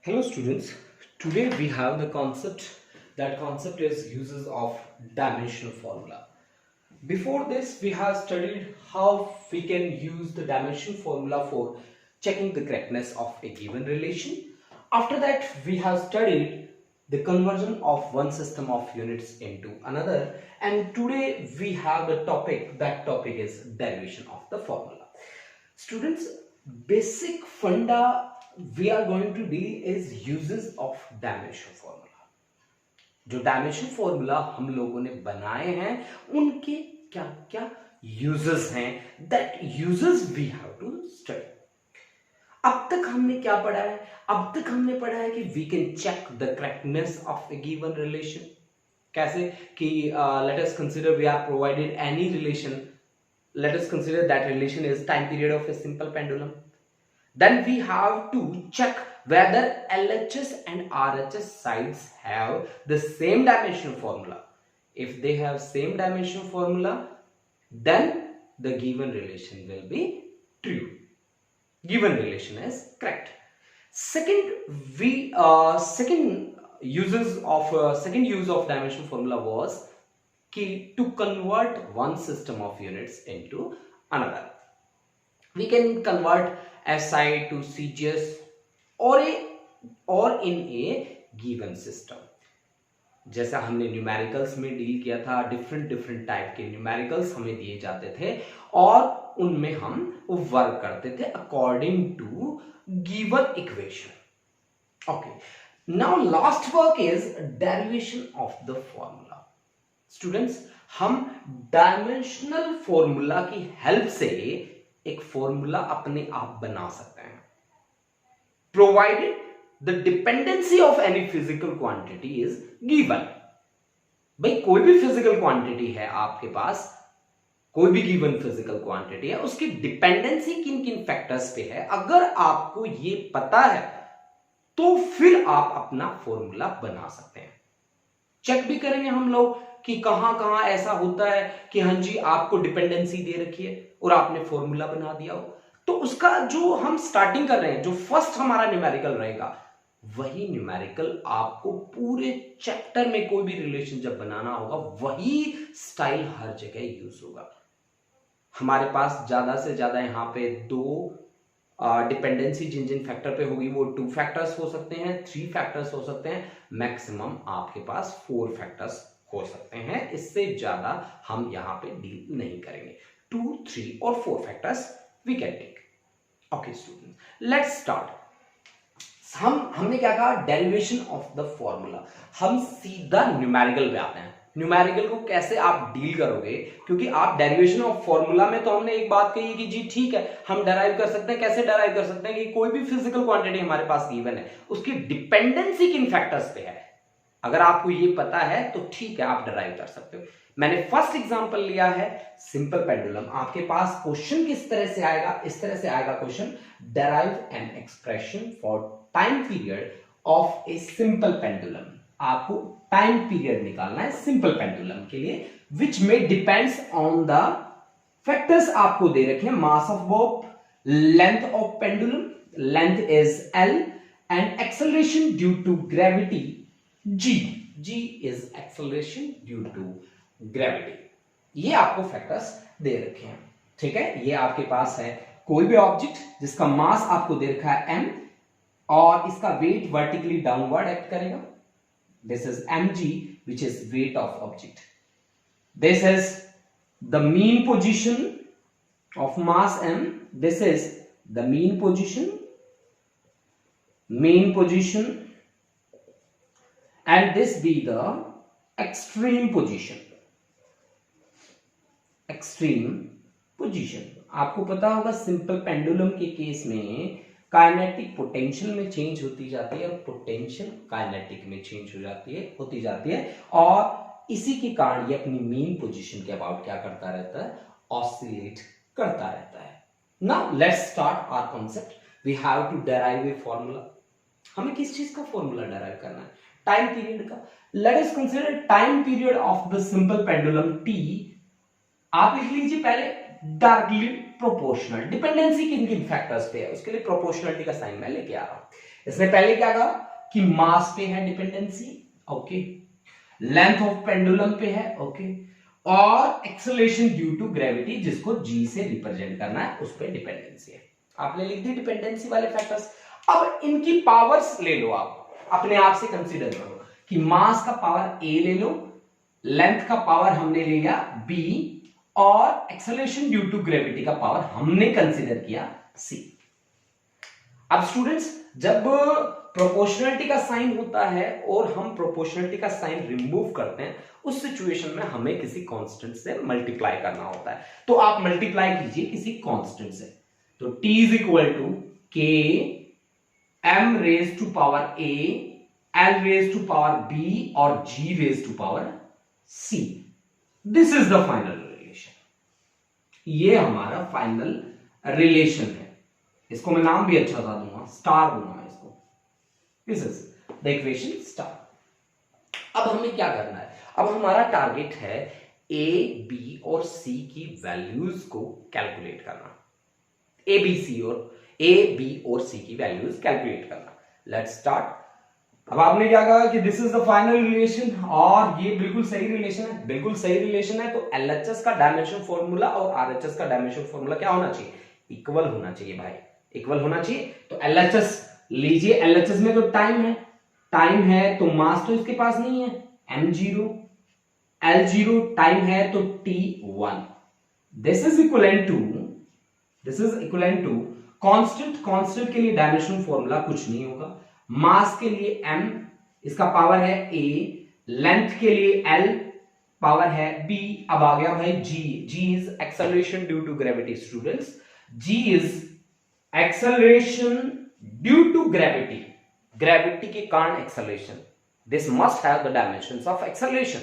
Hello students, today we have the concept, that concept is uses of dimensional formula. Before this we have studied how we can use the dimensional formula for checking the correctness of a given relation. After that we have studied the conversion of one system of units into another, and today we have the topic, that topic is derivation of the formula. Students, basic funda we are going to deal is uses of dimension formula. जो dimension formula हम लोगों ने बनाए हैं उनके क्या क्या uses हैं, that uses we have to study. अब तक हमने क्या पढ़ा है? अब तक हमने पढ़ा है कि we can check the correctness of a given relation. कैसे कि let us consider we are provided any relation. Let us consider that relation is time period of a simple pendulum. Then we have to check whether LHS and RHS sides have the same dimensional formula. If they have same dimensional formula, then the given relation will be true. Given relation is correct. Second use of dimensional formula was to convert one system of units into another. We can convert SI to CGS or in a given system. जैसा हमने numericals में deal किया था, different type के numericals हमें दिए जाते थे और उनमें हम वर्क करते थे according to given equation. Okay, now last work is derivation of the formula. Students, हम डायमेंशनल फॉर्मूला की हेल्प से एक फॉर्मूला अपने आप बना सकते हैं, provided the dependency of any physical quantity is given. भाई कोई भी फिजिकल क्वांटिटी है आपके पास, कोई भी गिवन फिजिकल क्वांटिटी है, उसकी डिपेंडेंसी किन किन फैक्टर्स पे है, अगर आपको ये पता है तो फिर आप अपना फॉर्मूला बना सकते हैं. चेक भी करेंगे हम लोग कि कहां कहां ऐसा होता है कि हाँ जी आपको डिपेंडेंसी दे रखी है और आपने फॉर्मूला बना दिया हो, तो उसका जो हम स्टार्टिंग कर रहे हैं, जो फर्स्ट हमारा न्यूमेरिकल रहेगा, वही न्यूमेरिकल आपको पूरे चैप्टर में कोई भी रिलेशन जब बनाना होगा वही स्टाइल हर जगह यूज होगा. हमारे पास ज्यादा से ज्यादा यहाँ पे दो डिपेंडेंसी जिन जिन फैक्टर पे होगी वो 2 फैक्टर्स हो सकते हैं, 3 फैक्टर्स हो सकते हैं, मैक्सिमम आपके पास 4 फैक्टर्स हो सकते हैं. इससे ज्यादा हम यहां पे डील नहीं करेंगे. 2, 3 और 4 factors we can take. Okay students, let's start. हमने क्या कहा? Derivation of the formula. हम सीधा न्यूमेरिकल पे आते हैं. न्यूमेरिकल को कैसे आप डील करोगे, क्योंकि आप डेरिवेशन ऑफ फॉर्मूला में तो हमने एक बात कही कि जी ठीक है हम डराइव कर सकते हैं. कैसे डराइव कर सकते हैं कि कोई भी फिजिकल क्वांटिटी हमारे पास गिवन है, उसकी डिपेंडेंसी किन फैक्टर्स पे है, अगर आपको ये पता है तो ठीक है आप डराइव कर सकते हो. मैंने फर्स्ट एग्जांपल लिया है सिंपल पेंडुलम. आपके पास क्वेश्चन किस तरह से आएगा? इस तरह से आएगा question, derive an expression for time period of a simple pendulum. आपको टाइम पीरियड निकालना है सिंपल पेंडुलम के लिए, विच में डिपेंड्स ऑन द फैक्टर्स आपको दे रखे हैं. Mass of bob, length of pendulum, length is L, and acceleration due to gravity G. G is acceleration due to gravity. ये आपको फैक्टर्स दे रखे हैं. ठीक है, ये आपके पास है कोई भी ऑब्जेक्ट जिसका मास आपको दे रखा है m और इसका वेट वर्टिकली डाउनवर्ड एक्ट करेगा. This is mg which is weight of object. This is the mean position of mass m. This is the mean position, and this be the extreme position. आपको पता होगा simple pendulum के case में kinetic potential में change होती जाती है और पोटेंशियल काइनेटिक में चेंज होती जाती है और इसी के कारण ये अपनी मीन पोजीशन के अबाउट क्या करता रहता है? ऑसिलेट करता रहता है. Now let's start our concept. We have to derive a formula. हमें किस चीज का फॉर्मूला डेराइव करना है? टाइम पीरियड का. Let us consider time period of the simple pendulum T. आप लिख लीजिए पहले डायरेक्टली प्रोपोर्शनल. डिपेंडेंसी किन किन फैक्टर्स पे है उसके लिए प्रोपोर्शनलिटी का साइन मैं लेके आ रहा हूं. इसने पहले क्या कहा कि मास पे है dependency, okay, length of pendulum पे है, ओके, और एक्सेलरेशन ड्यू टू ग्रेविटी जिसको जी से रिप्रेजेंट करना है उस पर डिपेंडेंसी है। आपने लिख दी डिपेंडेंसी वाले फैक्टर्स। अब इनकी पावर्स ले लो, आप अपने आप से कंसीडर करो कि मास का पावर ए ले लो, लेंथ का पावर हमने ले लिया बी, और एक्सेलरेशन ड्यू टू ग्रेविटी का पावर हमने कंसीडर किया सी। अब स्टूडेंट्स, जब प्रोपोर्शनलिटी का साइन होता है और हम प्रोपोर्शनलिटी का साइन रिमूव करते हैं, उस सिचुएशन में हमें किसी कांस्टेंट से मल्टीप्लाई करना होता है। तो आप मल्टीप्लाई कीजिए किसी कांस्टेंट से, तो t इज इक्वल टू के m raise to power a, l raise to power b और g raise to power c। This is the final relation. ये हमारा फाइनल रिलेशन है। इसको मैं नाम भी अच्छा सा दूंगा, स्टार दूंगा इसको। This is the equation star. अब हमें क्या करना है? अब हमारा टारगेट है ए, बी और सी की वैल्यूज को कैलकुलेट करना। ए बी और सी की वैल्यूज कैलकुलेट करना। Let's start. अब आपने क्या कहा कि this is the final relation, और ये बिल्कुल सही रिलेशन है। बिल्कुल सही रिलेशन है, तो एलएचएस का डायमेंशन फॉर्मूला और आरएचएस का डायमेंशन फॉर्मूला क्या होना चाहिए? इक्वल होना चाहिए भाई, इक्वल होना चाहिए। तो एलएचएस लीजिए, एलएचएस में तो टाइम है तो मास तो इसके पास नहीं है, m0, l0 टाइम है तो t1। This is equivalent to constant के लिए डायमेंशन फॉर्मूला कुछ नहीं होगा। मास के लिए m, इसका पावर है a, लेंथ के लिए l, पावर है b। अब आ गया भाई g is acceleration due to gravity. Students, g is acceleration due to gravity के कारण acceleration. This must have the dimensions of acceleration,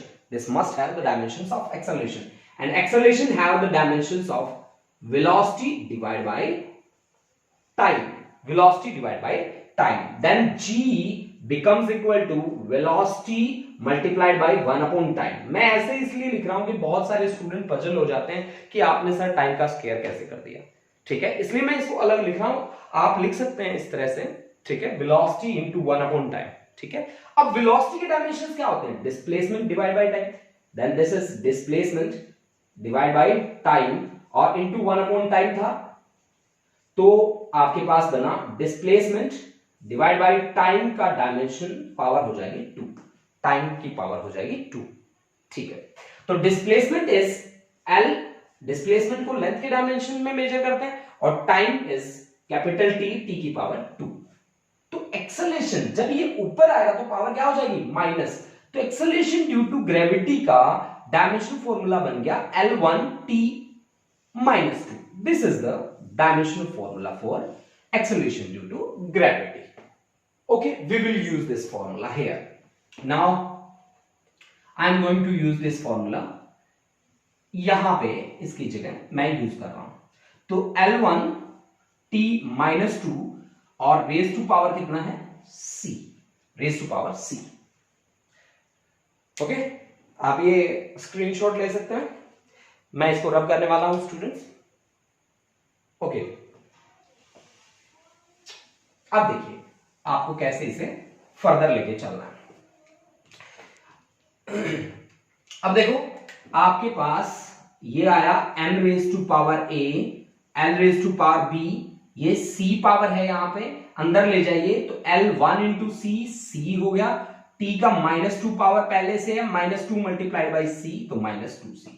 and acceleration have the dimensions of velocity divided by time, then g becomes equal to velocity multiplied by 1 upon time। मैं ऐसे इसलिए लिख रहा हूं कि बहुत सारे स्टूडेंट पजल हो जाते हैं कि आपने सर टाइम का स्क्वायर कैसे कर दिया, ठीक है, इसलिए मैं इसको अलग लिख रहा हूं। आप लिख सकते हैं इस तरह से, ठीक है, velocity into 1 upon time, ठीक है। अब velocity के डायमेंशंस क्या होते हैं? Displacement divide by time, then this is displacement divide by time, और इनटू 1 अपॉन टाइम था, तो आपके पास बना डिस्प्लेसमेंट डिवाइड बाय टाइम का डायमेंशन पावर हो जाएगी 2, टाइम की पावर हो जाएगी 2, ठीक है। तो डिस्प्लेसमेंट इज L, डिस्प्लेसमेंट को लेंथ के डायमेंशन में मेजर करते हैं, और time is capital T, T की पावर 2। तो एक्सेलरेशन जब ये ऊपर आएगा तो पावर क्या हो जाएगी? माइनस। तो एक्सेलरेशन ड्यू टू ग्रेविटी का डायमेंशन फॉर्मूला बन गया L1T minus 2। This is the dimensional formula for acceleration due to gravity. Okay, we will use this formula here. Now I am going to use this formula। यहां पे इसकी जगह मैं use कर रहा हूं, तो L1T minus 2 और रेज टू पावर कितना है? C, raise to power C। Okay, आप ये स्क्रीनशॉट ले सकते हैं, मैं इसको रब करने वाला हूं स्टूडेंट्स। ओके, अब देखिए आपको कैसे इसे फर्दर लेके चलना है। अब देखो आपके पास ये आया m raise to power a, l raise to power b, ये c पावर है, यहां पे अंदर ले जाइए तो L1 इंटू c हो गया। t का -2 पावर पहले से है, -2 मल्टीप्लाइड बाई c, तो -2c।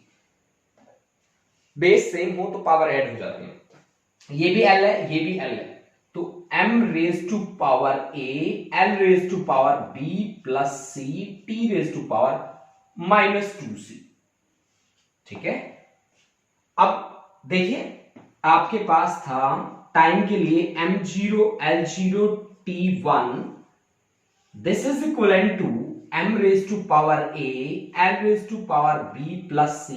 बेस सेम हो तो पावर ऐड हो जाती है। ये भी l है, ये भी l है, तो m raise to power a, l raise to power b plus c, t raise to power -2c, ठीक है। अब देखिए आपके पास था टाइम के लिए m0, l0, t1, this is equivalent to m raise to power a, l raise to power b plus c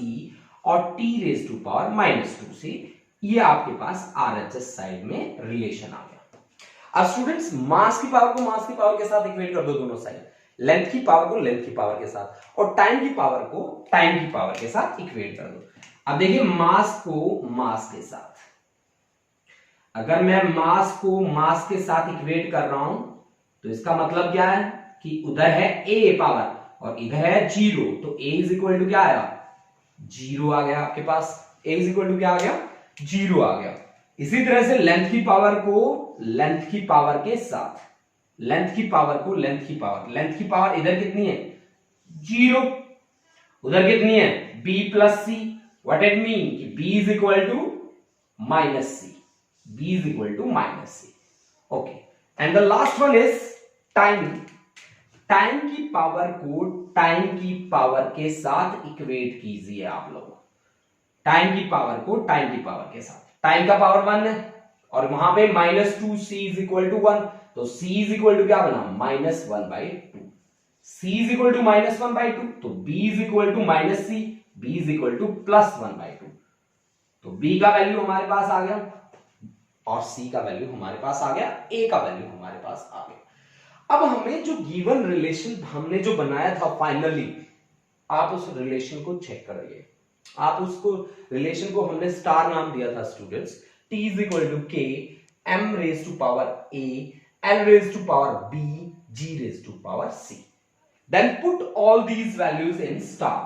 और t raise to power -2c। ये आपके पास RHS साइड में रिलेशन आ गया। अब स्टूडेंट्स, मास की पावर को मास की पावर के साथ इक्वेट कर दो दोनों साइड, लेंथ की पावर को लेंथ की पावर के साथ, और टाइम की पावर को टाइम की पावर के साथ इक्वेट कर दो। अब देखिए मास को मास के साथ, अगर मैं मास को मास के साथ इक्वेट कर रहा हूं तो इसका मतलब क्या है कि उधर है a पावर और इधर है 0, तो a इज इक्वल टू क्या आया, 0 आ गया आपके पास। a इज इक्वल टू क्या आ गया, 0 आ गया। इसी तरह से लेंथ की पावर को लेंथ की पावर के साथ, लेंथ की पावर इधर कितनी है, 0, उधर कितनी है, b plus C. What it mean कि b is equal to minus C, b is equal to minus C. Okay, and the last one is time. Time की पावर को टाइम की पावर के साथ इक्वेट कीजिए आप लोग। टाइम की पावर को टाइम की पावर के साथ, टाइम का पावर 1 है और वहां पे -2c इज इक्वल टू 1, तो c इज इक्वल टू क्या बना, -1/2। c इज इक्वल टू -1/2, तो b is equal to -c, b is equal to +1/2। तो b का वैल्यू हमारे पास आ गया और c का वैल्यू हमारे पास आ गया, a का वैल्यू हमारे पास आ गया। अब हमें जो गिवन रिलेशन हमने जो बनाया था फाइनली, आप उस रिलेशन को चेक करिए। आप उसको रिलेशन को हमने स्टार नाम दिया था students, t is equal to k m raise to power a l raise to power b g raise to power c। Then put all these values in star,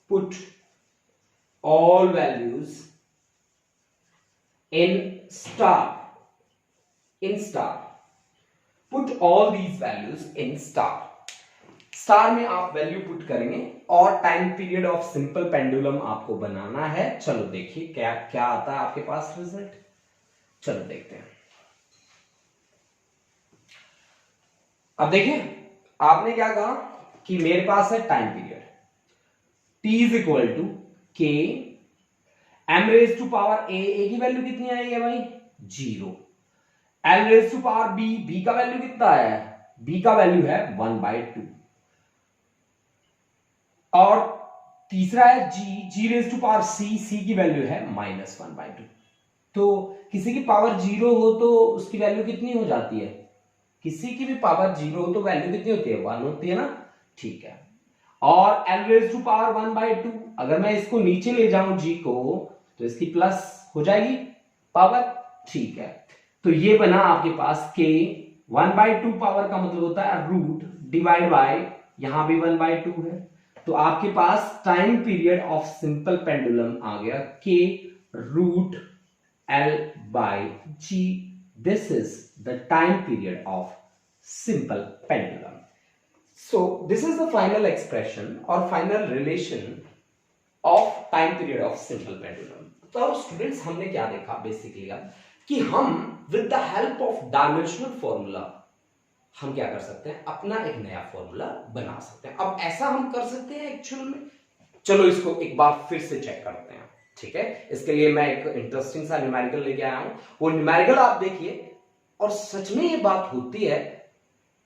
put all values in star, put all these values in star. Star में आप value put करेंगे और time period of simple pendulum आपको बनाना है। चलो देखिए क्या क्या आता है आपके पास रिजल्ट, चलो देखते हैं। अब देखिए आपने क्या कहा कि मेरे पास है time period t is equal to k m raise to power a की वैल्यू कितनी आई है भाई, 0, l raise to power b का वैल्यू कितना है, b का वैल्यू है 1/2, और तीसरा है g raise to power c की वैल्यू है -1/2। तो किसी की पावर 0 हो तो उसकी वैल्यू कितनी हो जाती है, किसी की भी पावर 0 हो तो वैल्यू कितनी होती है, 1 होती है ना, ठीक है। और l रेज टू पावर 1/2, अगर मैं इसको नीचे ले जाऊं g को तो इसकी प्लस हो जाएगी पावर, ठीक है। तो ये बना आपके पास k 1/2 पावर का मतलब होता है रूट डिवाइड बाय, यहां भी 1/2 है, तो आपके पास time period of simple pendulum आ गया k root l by g। This is the time period of simple pendulum. So this is the final expression और final relation of time period of simple pendulum. तो students हमने क्या देखा basically कि हम with the help of dimensional formula हम क्या कर सकते हैं, अपना एक नया फॉर्मूला बना सकते हैं। अब ऐसा हम कर सकते हैं एक्चुअल में, चलो इसको एक बार फिर से चेक करते हैं, ठीक है। इसके लिए मैं एक इंटरेस्टिंग सा न्यूमेरिकल लेके आया हूं, वो न्यूमेरिकल आप देखिए और सच में ये बात होती है,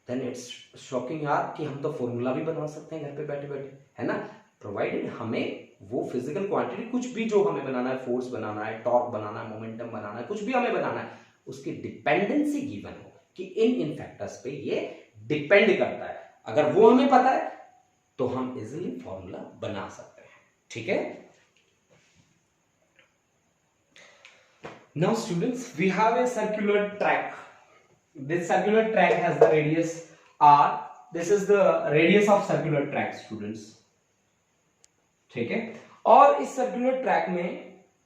देन इट्स शॉकिंग यार कि हम तो फॉर्मूला भी बना सकते हैं घर पे बैठे बैठे, है ना, प्रोवाइडेड हमें वो फिजिकल क्वांटिटी कुछ भी जो हमें बनाना है, फोर्स बनाना है, टॉर्क बनाना है, मोमेंटम बनाना है, कुछ भी हमें बनाना है, उसकी डिपेंडेंसी गिवन हो कि इन फैक्टर्स पे ये डिपेंड करता है। अगर वो हमें पता है तो हम इजीली फॉर्मूला बना सकते हैं, ठीक है। Now students we have a circular track, this circular track has the radius r, this is the radius of circular track students, ठीक है। और इस सर्कुलर ट्रैक में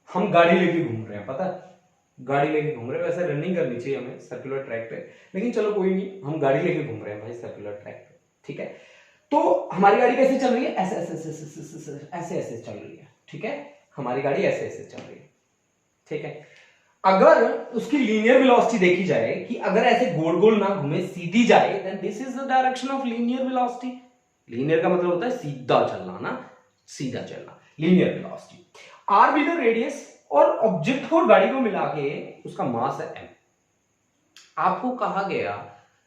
हम गाड़ी लेके घूम रहे हैं, पता है, गाड़ी लेके घूम रहे हैं। वैसे रनिंग करनी चाहिए हमें सर्कुलर ट्रैक पे, लेकिन चलो कोई नहीं, हम गाड़ी लेके घूम रहे हैं भाई सर्कुलर ट्रैक पे, ठीक है। तो हमारी गाड़ी कैसे चल रही है, ऐसे ऐसे ऐसे ऐसे ऐसे चल रही है, ठीक है, हमारी गाड़ी ऐसे ऐसे चल रही है, ठीक है। अगर उसकी लीनियर वेलोसिटी देखी जाए कि अगर ऐसे गोल गोल ना घूमे, सीधी जाए, then this is the direction of linear velocity. Linear का मतलब होता है सीधा चलना ना, सीधा चलना, लीनियर वेलोसिटी। आर भी द रेडियस और ऑब्जेक्ट और गाड़ी को मिला के उसका मास है m। आपको कहा गया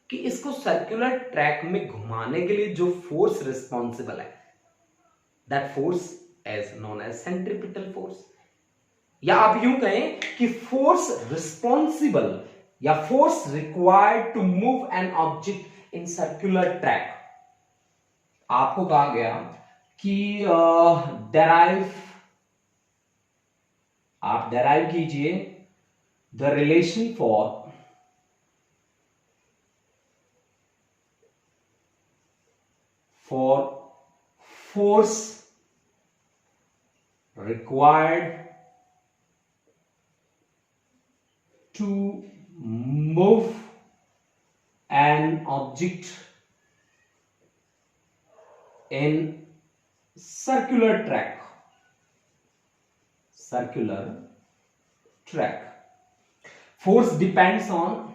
कि इसको सर्कुलर ट्रैक में घुमाने के लिए जो फोर्स रिस्पॉन्सिबल है, that force is known as centripetal force, या आप यूं कहें कि फोर्स रिस्पॉन्सिबल या force required to move an object in circular track. आपको कहा गया कि आप डेराइव कीजिए the relation for for force required to move an object in circular track. Force depends on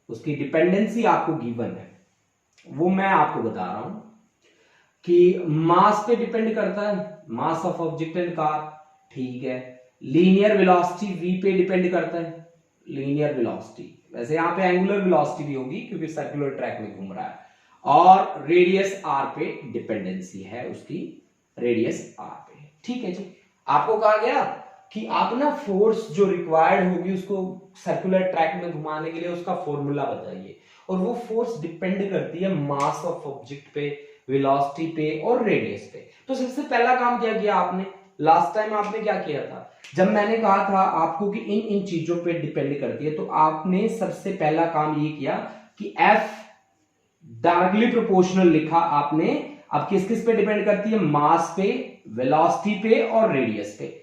उसकी डिपेंडेंसी आपको गिवन है, वो मैं आपको बता रहा हूं कि मास पे डिपेंड करता है, mass of object and car, ठीक है। लीनियर वेलोसिटी v पे डिपेंड करता है, लीनियर वेलोसिटी, वैसे यहां पे एंगुलर वेलोसिटी भी होगी क्योंकि सर्कुलर ट्रैक में घूम रहा है, और रेडियस r पे डिपेंडेंसी है उसकी, रेडियस r पे, ठीक है जी। आपको कहा गया कि आप ना फोर्स जो रिक्वायर्ड होगी उसको सर्कुलर ट्रैक में घुमाने के लिए उसका फॉर्मूला बताइए, और वो फोर्स डिपेंड करती है मास ऑफ ऑब्जेक्ट पे, वेलोसिटी पे और रेडियस पे। तो सबसे पहला काम क्या किया आपने, लास्ट टाइम आपने क्या किया था, जब मैंने कहा था आपको कि इन चीजों पे डिपेंड करती है, तो आपने सबसे पहला काम ये किया कि F डायरेक्टली प्रोपोर्शनल लिखा आपने। अब किस किस पे डिपेंड करती है, मास पे, वेलोसिटी पे और रेडियस पे।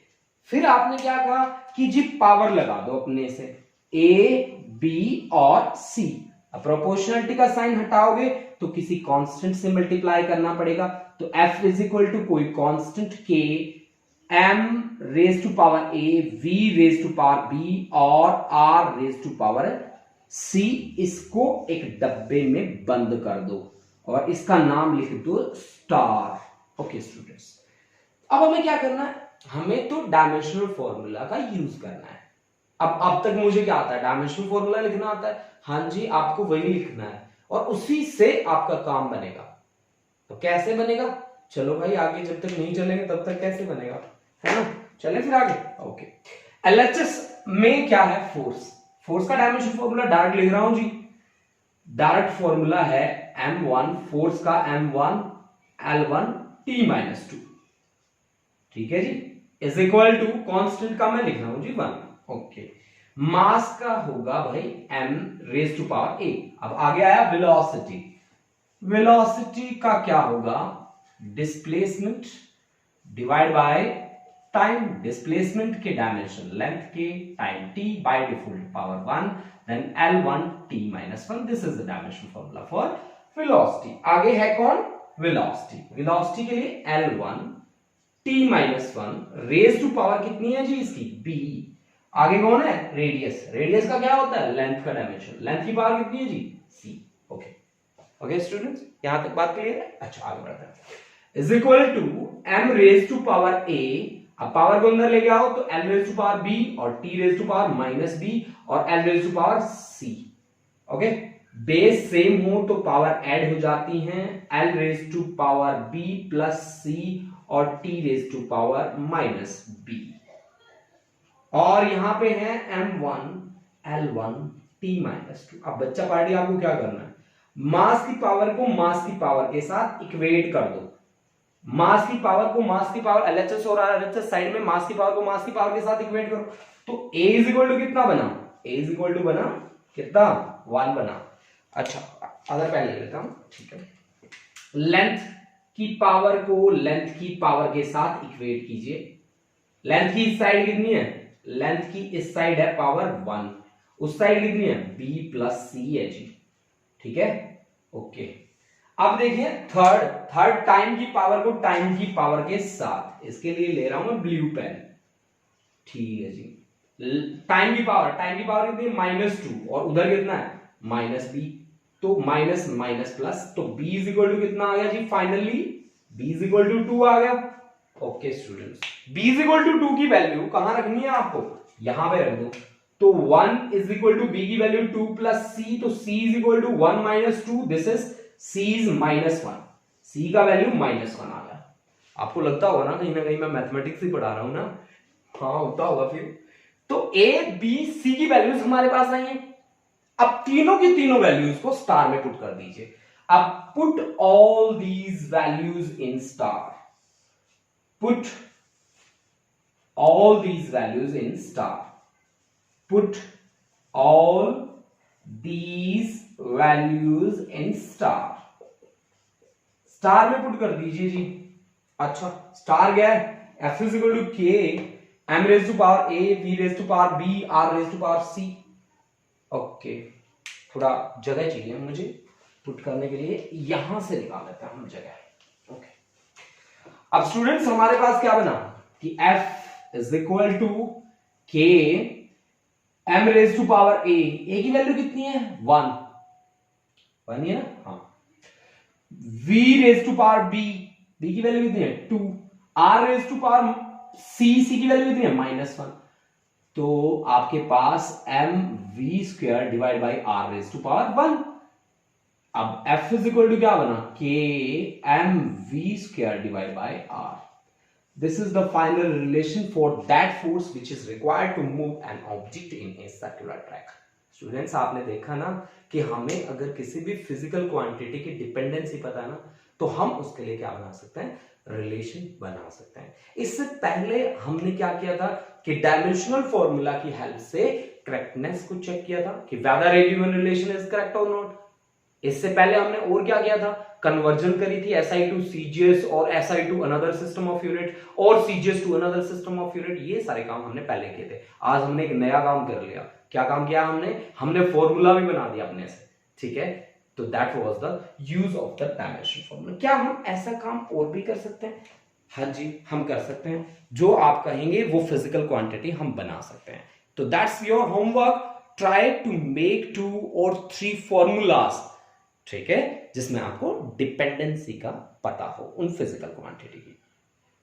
फिर आपने क्या कहा कि जी पावर लगा दो अपने से, A, B और C। अब प्रोपोर्शनलिटी का साइन हटाओगे तो किसी कांस्टेंट से मल्टीप्लाई करना पड़ेगा, तो F इज इक्वल टू कोई constant K, M raise to power A, V raise to power B और R raise to power C। इसको एक डब्बे में बंद कर दो और इसका नाम लिख दो स्टार। ओके स्टूडेंट्स, अब हमें क्या करना है, हमें तो डायमेंशनल फॉर्मूला का यूज करना है। अब तक मुझे क्या आता है, डायमेंशनल फॉर्मूला लिखना आता है, हाँ जी, आपको वही लिखना है और उसी से आपका काम बनेगा। तो कैसे बनेगा, चलो भाई आगे जब तक नहीं चलेंगे तब तक कैसे बनेगा, है ना। चले फिर आगे। ओके, एलएचएस में क्या है, फोर्स का डायमेंशन फॉर्मूला डायरेक्ट लिख रहा हूं जी। डायरेक्ट फॉर्मूला है m1, फोर्स का m1 L1 T-2, ठीक है जी, इज इक्वल टू कांस्टेंट का मैं लिख रहा हूं जी 1। ओके, मास का होगा भाई m raise to power a। अब आगे आया वेलोसिटी, वेलोसिटी का क्या होगा, displacement divide by time, displacement के डायमेंशन लेंथ के time t by default power 1, then L1 T-1, this is the dimension formula for velocity. आगे है कौन, वेलोसिटी, वेलोसिटी के लिए L1 T-1 raise to power कितनी है जी इसकी, b। आगे कौन है, रेडियस, रेडियस का क्या होता है, लेंथ का डायमेंशन, लेंथ की पावर कितनी है जी, c। ओके ओके स्टूडेंट्स, यहां तक बात क्लियर है। अच्छा आगे बढ़ते हैं, is equal to m raise to power a। अब पावर को अंदर लेके आओ तो l raise to power b और t raise to power minus b और l raise to power c। Okay, base same हो तो पावर ऐड हो जाती हैं, l raise to power b plus c और t raise to power minus b। और यहां पे है m1 L1 T-2। अब बच्चा पार्टी आपको क्या करना है, मास की पावर को मास की पावर के साथ इक्वेट कर दो, मास की पावर को मास की पावर, एलएचएस हो रहा है एलएचएस साइड में, मास की पावर को मास की पावर के साथ इक्वेट करो, तो a इज इक्वल टू कितना बना, a इज इक्वल टू बना कितना, 1 बना। अच्छा अगर पहले लेता हूं, ठीक है, लेंथ की पावर को लेंथ की पावर के साथ इक्वेट कीजिए। लेंथ की इस साइड कितनी है, लेंथ की इस साइड है पावर 1, उस साइड कितनी है, b प्लस c है जी, ठीक है। ओके, अब देखिए थर्ड टाइम की पावर को टाइम की पावर के साथ, इसके लिए ले रहा हूं मैं ब्लू पेन, ठीक है जी। टाइम की पावर कितनी है, -2 और उधर कितना है -b, तो माइनस माइनस प्लस, तो b इज इक्वल टू कितना आ गया जी, finally b is equal to 2 आ गया। Okay students, b is equal to 2 की वैल्यू कहां रखनी है आपको, यहां पे रख दो, तो 1 इज इक्वल टू b की वैल्यू 2 प्लस c, तो c is equal to 1 minus 2, this is c is -1, c का वैल्यू -1 आ गया। आपको लगता होगा ना कहीं मैं मैथमेटिक्स ही पढ़ा रहा हूं ना, हाँ होता होगा फिर। तो a b c की वैल्यूज हमारे पास आई है, अब तीनों की तीनों वैल्यूज को स्टार में पुट कर दीजिए। अब put all these values in star, put all these values in star, put all these values in star में पुट कर दीजिए जी। अच्छा स्टार क्या है, f इज इक्वल टू के m raise to power a v raise to power b r raise to power c। Okay थोड़ा जगह चाहिए मुझे पुट करने के लिए, यहां से निकाल लेते हैं हम जगह। ओके अब स्टूडेंट्स हमारे पास क्या बना कि f इज इक्वल टू के m raise to power a की वैल्यू कितनी है 1 है ना, हाँ। v raise to power b की वैल्यू कितनी है 2, r raise to power c की वैल्यू कितनी है -1। तो आपके पास mv square divide by r raise to power 1। अब f इज इक्वल टू क्या बना k mv square divide by r। This is the final relation for that force which is required to move an object in a circular track. Students आपने देखा ना कि हमें अगर किसी भी फिजिकल क्वांटिटी की डिपेंडेंसी पता है ना, तो हम उसके लिए क्या बना सकते हैं, रिलेशन बना सकते हैं। इससे पहले हमने क्या किया था कि डायमेंशनल फॉर्मूला की हेल्प से करेक्टनेस को चेक किया था कि whether a given relation is correct or not। इससे पहले हमने और क्या किया था, कन्वर्जन करी थी SI टू CGS और SI to another system of unit और CGS to another system of unit. ये सारे काम हमने पहले किए थे। आज हमने एक नया काम कर लिया। क्या काम किया हमने फॉर्मूला भी बना दिया अपने से, ठीक है। तो that was the use of the dimension formula. क्या हम ऐसा काम और भी कर सकते हैं? हाँ जी हम कर सकते हैं। जो आप कहेंगे वो फिजिकल क्वांटिटी हम बना सकते हैं। तो that's your homework. Try to make 2 or 3 formulas, ठीक है, जिसमें आपको डिपेंडेंसी का पता हो उन फिजिकल क्वांटिटी की।